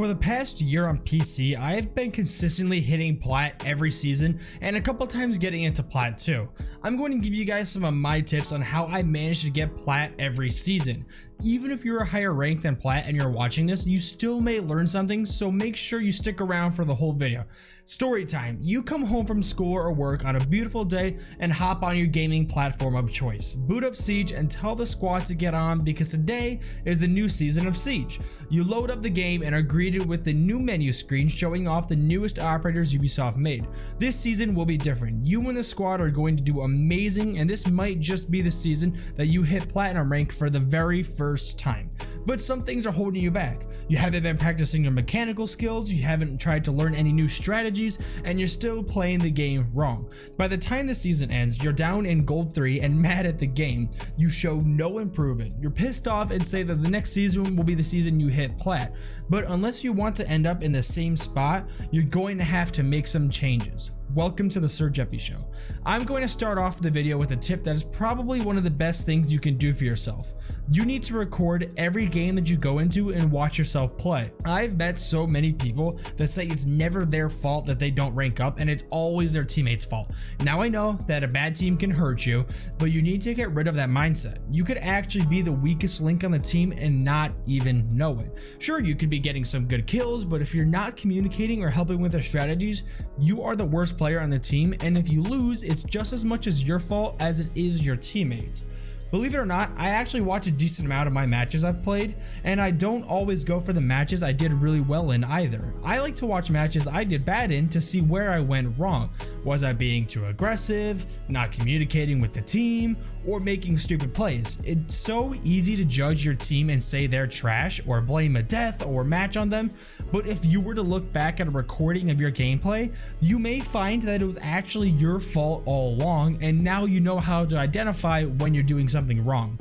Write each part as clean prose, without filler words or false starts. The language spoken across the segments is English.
For the past year on PC, I've been consistently hitting Plat every season and a couple times getting into Plat too. I'm going to give you guys some of my tips on how I managed to get Plat every season. Even if you're a higher rank than Plat and you're watching this, you still may learn something, so make sure you stick around for the whole video. Story time. You come home from school or work on a beautiful day and hop on your gaming platform of choice. Boot up Siege and tell the squad to get on because today is the new season of Siege. You load up the game and are greeted with the new menu screen showing off the newest operators Ubisoft made. This season will be different. You and the squad are going to do amazing, and this might just be the season that you hit platinum rank for the very first time. But some things are holding you back. You haven't been practicing your mechanical skills, you haven't tried to learn any new strategies, and you're still playing the game wrong. By the time the season ends, you're down in Gold 3 and mad at the game. You show no improvement. You're pissed off and say that the next season will be the season you hit Plat. But unless you want to end up in the same spot, you're going to have to make some changes. Welcome to the SirJeppy Show. I'm going to start off the video with a tip that is probably one of the best things you can do for yourself. You need to record every game that you go into and watch yourself play. I've met so many people that say it's never their fault that they don't rank up and it's always their teammates' fault. Now I know that a bad team can hurt you, but you need to get rid of that mindset. You could actually be the weakest link on the team and not even know it. Sure, you could be getting some good kills, but if you're not communicating or helping with their strategies, you are the worst player on the team, and if you lose, it's just as much as your fault as it is your teammates. Believe it or not, I actually watch a decent amount of my matches I've played, and I don't always go for the matches I did really well in either. I like to watch matches I did bad in to see where I went wrong. Was I being too aggressive, not communicating with the team, or making stupid plays? It's so easy to judge your team and say they're trash or blame a death or match on them, but if you were to look back at a recording of your gameplay, you may find that it was actually your fault all along, and now you know how to identify when you're doing something wrong.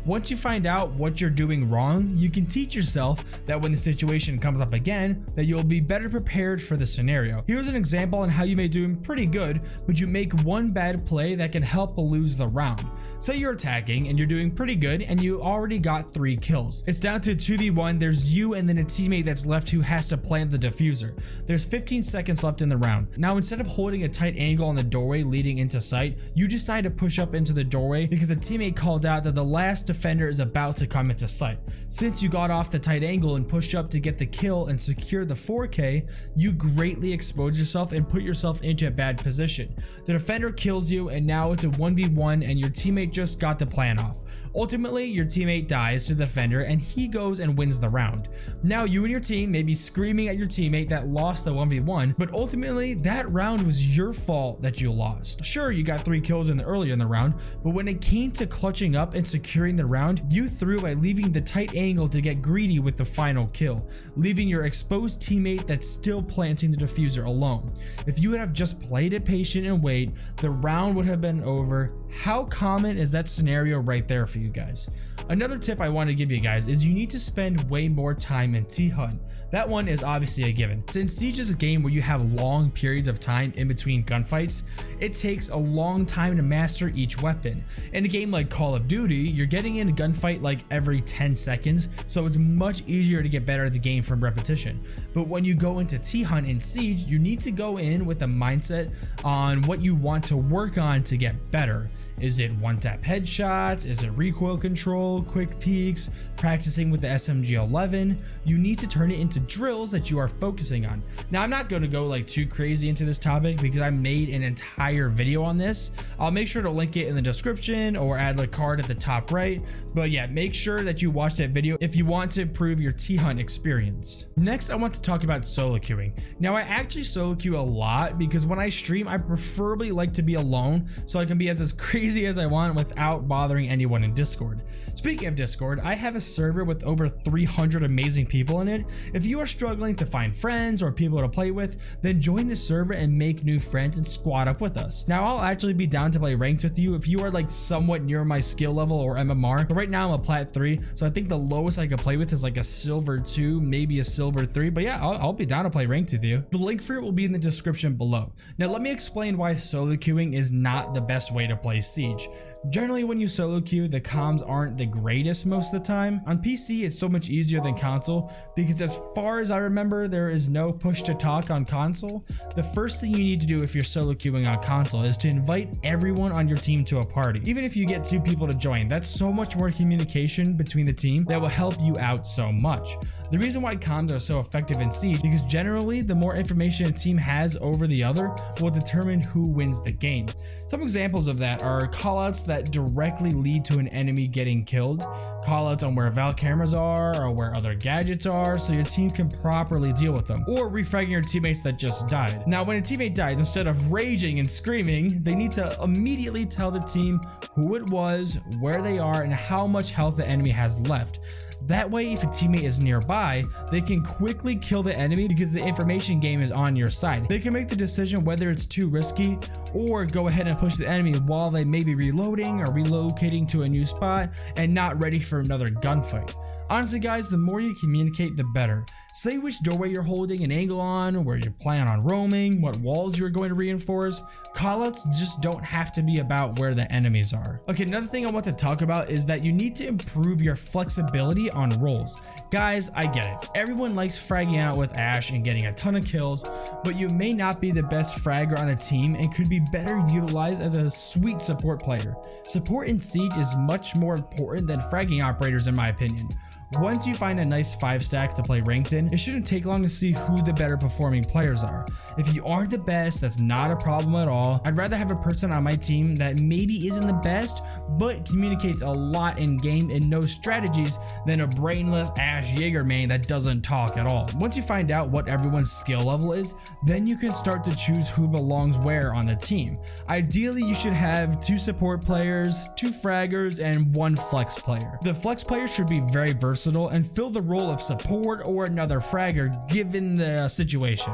Once you find out what you're doing wrong, you can teach yourself that when the situation comes up again, that you'll be better prepared for the scenario. Here's an example on how you may do pretty good, but you make one bad play that can help lose the round. Say you're attacking and you're doing pretty good and you already got 3 kills. It's down to 2v1, there's you and then a teammate that's left who has to plant the diffuser. There's 15 seconds left in the round. Now instead of holding a tight angle on the doorway leading into sight, you decide to push up into the doorway because a teammate called out that the last defender is about to come into sight. Since you got off the tight angle and pushed up to get the kill and secure the 4K, you greatly expose yourself and put yourself into a bad position. The defender kills you and now it's a 1v1 and your teammate just got the plan off. Ultimately, your teammate dies to the defender and he goes and wins the round. Now you and your team may be screaming at your teammate that lost the 1v1, but ultimately that round was your fault that you lost. Sure, you got 3 kills earlier in the round, but when it came to clutching up and securing the round, you threw by leaving the tight angle to get greedy with the final kill, leaving your exposed teammate that's still planting the diffuser alone. If you would have just played it patient and wait, the round would have been over. How common is that scenario right there for you guys? Another tip I want to give you guys is you need to spend way more time in T-Hunt. That one is obviously a given. Since Siege is a game where you have long periods of time in between gunfights, it takes a long time to master each weapon. In a game like Call of Duty, you're getting in a gunfight like every 10 seconds, so it's much easier to get better at the game from repetition. But when you go into T-Hunt in Siege, you need to go in with a mindset on what you want to work on to get better. Is it one-tap headshots? Is it recoil control, quick peeks, practicing with the SMG-11? You need to turn it into drills that you are focusing on. Now, I'm not going to go like too crazy into this topic because I made an entire video on this. I'll make sure to link it in the description or add a card at the top right. But yeah, make sure that you watch that video if you want to improve your T-Hunt experience. Next, I want to talk about solo queuing. Now, I actually solo queue a lot because when I stream, I preferably like to be alone so I can be as crazy as I want without bothering anyone in Discord. Speaking of Discord, I have a server with over 300 amazing people in it. If you are struggling to find friends or people to play with, then join the server and make new friends and squad up with us. Now, I'll actually be down to play ranked with you if you are like somewhat near my skill level or MMR. But right now I'm a Plat 3, so I think the lowest I could play with is like a Silver 2, maybe a Silver 3. But yeah, I'll be down to play ranked with you. The link for it will be in the description below. Now, let me explain why solo queuing is not the best way to play Siege. Generally, when you solo queue, the comms aren't the greatest most of the time. On PC, it's so much easier than console because as far as I remember, there is no push to talk on console. The first thing you need to do if you're solo queuing on console is to invite everyone on your team to a party. Even if you get 2 people to join, that's so much more communication between the team that will help you out so much. The reason why comms are so effective in Siege because generally the more information a team has over the other will determine who wins the game. Some examples of that are callouts that directly lead to an enemy getting killed, callouts on where Val cameras are or where other gadgets are so your team can properly deal with them, or refragging your teammates that just died. Now when a teammate dies, instead of raging and screaming, they need to immediately tell the team who it was, where they are, and how much health the enemy has left. That way, if a teammate is nearby, they can quickly kill the enemy because the information game is on your side. They can make the decision whether it's too risky or go ahead and push the enemy while they may be reloading or relocating to a new spot and not ready for another gunfight. Honestly guys, the more you communicate, the better. Say which doorway you're holding an angle on, where you plan on roaming, what walls you're going to reinforce. Callouts just don't have to be about where the enemies are. Okay, another thing I want to talk about is that you need to improve your flexibility on roles. Guys, I get it. Everyone likes fragging out with Ash and getting a ton of kills, but you may not be the best fragger on the team and could be better utilized as a sweet support player. Support in Siege is much more important than fragging operators in my opinion. Once you find a nice 5-stack to play ranked in, it shouldn't take long to see who the better performing players are. If you aren't the best, that's not a problem at all. I'd rather have a person on my team that maybe isn't the best, but communicates a lot in game and knows strategies than a brainless Ash Jaeger main that doesn't talk at all. Once you find out what everyone's skill level is, then you can start to choose who belongs where on the team. Ideally, you should have 2 support players, 2 fraggers, and 1 flex player. The flex player should be very versatile and fill the role of support or another fragger given the situation.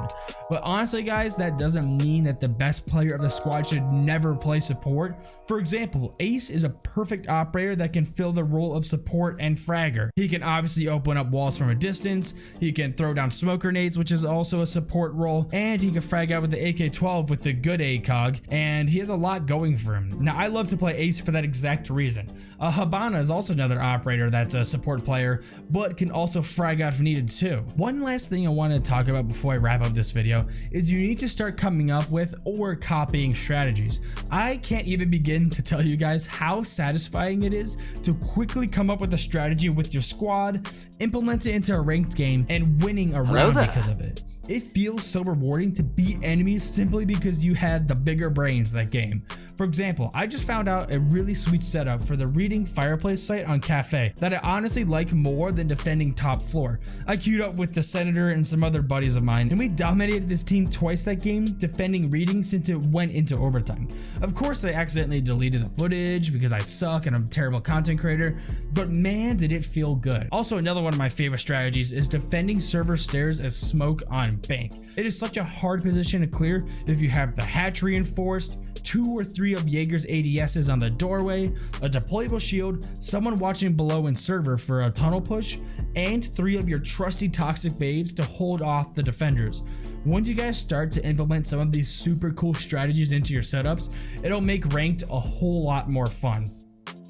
But honestly guys, that doesn't mean that the best player of the squad should never play support. For example, Ace is a perfect operator that can fill the role of support and fragger. He can obviously open up walls from a distance, he can throw down smoke grenades, which is also a support role, and he can frag out with the AK-12 with the good ACOG, and he has a lot going for him. Now I love to play Ace for that exact reason. Habana is also another operator that's a support player but can also frag out if needed too. One last thing I want to talk about before I wrap up this video is you need to start coming up with or copying strategies. I can't even begin to tell you guys how satisfying it is to quickly come up with a strategy with your squad, implement it into a ranked game, and winning a round because of it. It feels so rewarding to beat enemies simply because you had the bigger brains that game. For example, I just found out a really sweet setup for the reading fireplace site on Cafe that I honestly like more than defending top floor. I queued up with the Senator and some other buddies of mine, and we dominated this team twice that game defending reading since it went into overtime. Of course, I accidentally deleted the footage because I suck and I'm a terrible content creator, but man did it feel good. Also, another one of my favorite strategies is defending server stairs as smoke on bank. It is such a hard position to clear if you have the hatch reinforced, 2 or 3 of Jaeger's ADSs on the doorway, a deployable shield, someone watching below in server for a tunnel push, and 3 of your trusty toxic babes to hold off the defenders. Once you guys start to implement some of these super cool strategies into your setups, it'll make ranked a whole lot more fun.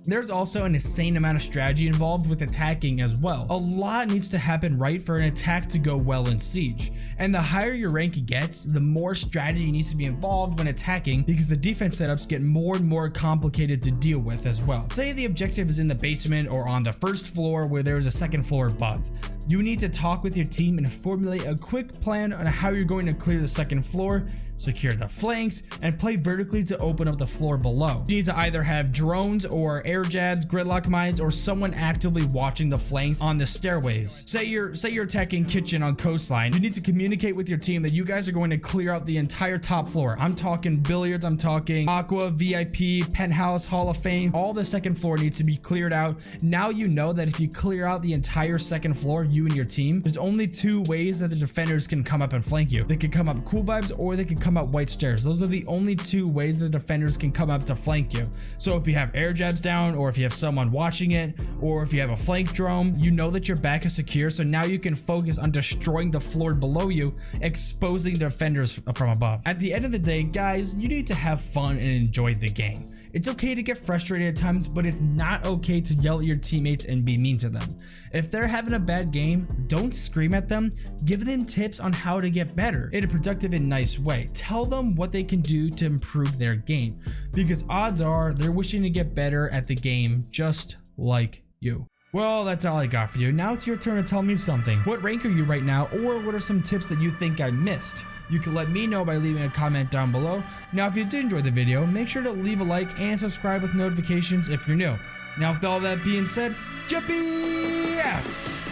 There's also an insane amount of strategy involved with attacking as well. A lot needs to happen right for an attack to go well in Siege, and the higher your rank gets, the more strategy needs to be involved when attacking because the defense setups get more and more complicated to deal with as well. Say the objective is in the basement or on the first floor where there is a second floor above. You need to talk with your team and formulate a quick plan on how you're going to clear the second floor, secure the flanks, and play vertically to open up the floor below. You need to either have drones or air jabs, gridlock mines, or someone actively watching the flanks on the stairways. Say you're attacking kitchen on coastline. You need to communicate with your team that you guys are going to clear out the entire top floor. I'm talking billiards, I'm talking aqua, VIP, penthouse, hall of fame. All the second floor needs to be cleared out. Now you know that if you clear out the entire second floor, you and your team, there's only 2 ways that the defenders can come up and flank you. They can come up cool vibes or they can come up white stairs. Those are the only 2 ways the defenders can come up to flank you. So if you have air jabs down, or if you have someone watching it, or if you have a flank drone, you know that your back is secure, so now you can focus on destroying the floor below you, exposing the defenders from above. At the end of the day, guys, you need to have fun and enjoy the game. It's okay to get frustrated at times, but it's not okay to yell at your teammates and be mean to them. If they're having a bad game, don't scream at them. Give them tips on how to get better in a productive and nice way. Tell them what they can do to improve their game, because odds are they're wishing to get better at the game just like you. Well, that's all I got for you. Now it's your turn to tell me something. What rank are you right now, or what are some tips that you think I missed? You can let me know by leaving a comment down below. Now, if you did enjoy the video, make sure to leave a like and subscribe with notifications if you're new. Now, with all that being said, Jumpy out!